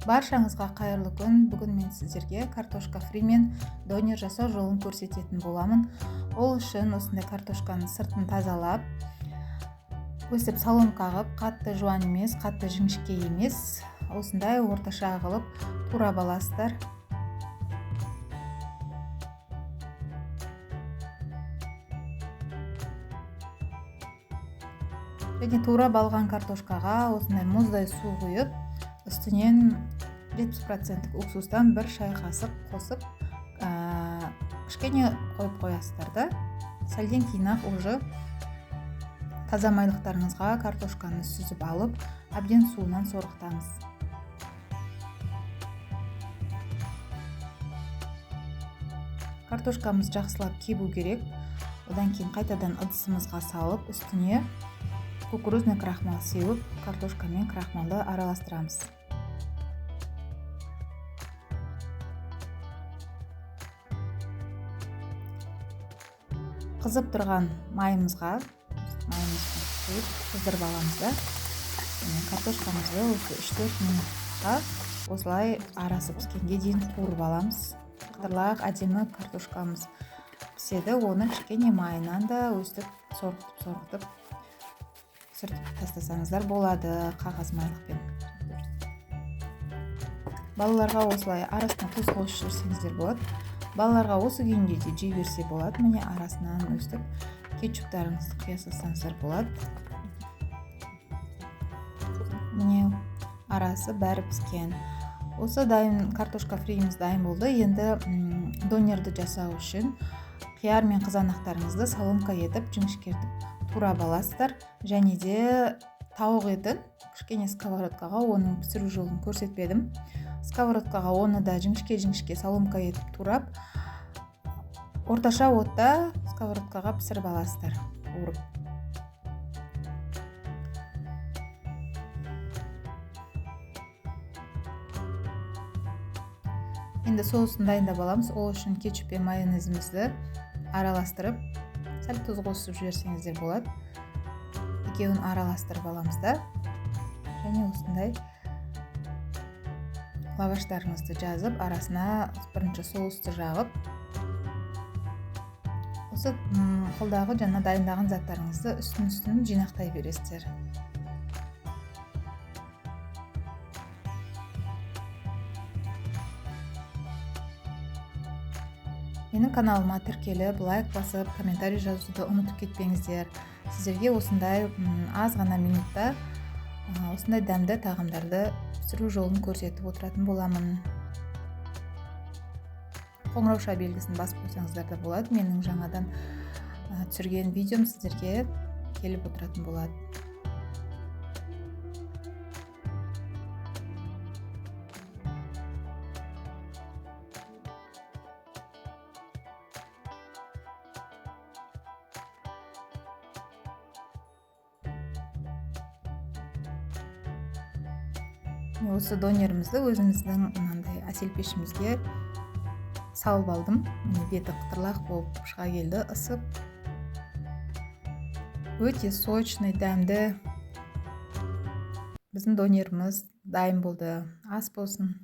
Баршаңызға қайырлы күн. Бүгін мен сіздерге картошка фри мен донер жасау жолын көрсететін боламын. Ол үшін осындай картошканың сыртын тазалап, өстіп соломка қылып, қатты жуан емес, қатты жіңішке емес, осындай орташа қылып турап аласыздар. Және турап алған картошкаға осындай мұздай су құйып, үстінен 70% уксустан 1 шай қасық қосып, кішкене қойып қоясыздар да. Сәлден кейін-ақ уже таза майлықтарыңызға картошканы сүзіп алып, әбден суынан сорғытамыз. Картошкамыз жақсылап кебу керек. Одан кейін қайтадан ыдысымызға салып, үстіне кукурузный крахмал сеуіп, картошка мен крахмалды араластырамыз. Қызып тұрған майымызға құйып қыздырып аламыз да. Картошкамызды осы 3-4 минутқа осылай арасы піскенге дейін қуырып аламыз. Қытырлақ әдемі картошкамыз піседі. Оны кішкене майынан да өстіп сорғытып сүртіп тастасаңыздар болады қағаз майлықпен. Балаларға осылай арасына тұз қосып жіберсеңіздер болады. Балаларға осы күйінде де жей берсе болады. Міне арасынан өстіп кетчуптарыңызды құя салсаңыздар болады. Міне арасы бәрі піскен. Осы дайын картошка фриіміз дайын болды. Енді донерді жасау үшін қияр мен қызанақтарыңызды соломка етіп жіңішкертіп турап аласыздар. Және де тауық етін кішкене сковородкаға, оның пісіру жолын көрсетпедім. Сковородкаға оны да жіңішке соломка етіп турап, орташа отта сковородкаға пісіріп аласыздар, қуырып. Енді соусын дайындап аламыз. Ол үшін кетчуп пен майонезімізді араластырып, сәл тұз қосып жіберсеңіздер болады. Екеуін араластырып аламыз да. Және осындай лаваштарыңызды жазып, арасына бірінші соусты жағып, осы қолдағы жаңа дайындаған заттарыңызды үстін жинақтай бересіздер. Менің каналыма тіркеліп, лайк басып, комментарий жазуды ұмытып кетпеңіздер. Сіздерге осындай аз ғана минутта осындай дәмді тағамдарды пісіру жолын көрсетіп отыратын боламын. Қоңырауша белгісін басып қойсаңыздар да болады. Менің жаңадан түсірген видеом сіздерге келіп отыратын болады. Осы донерімізді өзіміздің мынандай әсел пешімізге салып алдым. Беті қытырлақ болып шыға келді, ысып. Өте сочный, дәмді біздің донеріміз дайын болды. Ас болсын.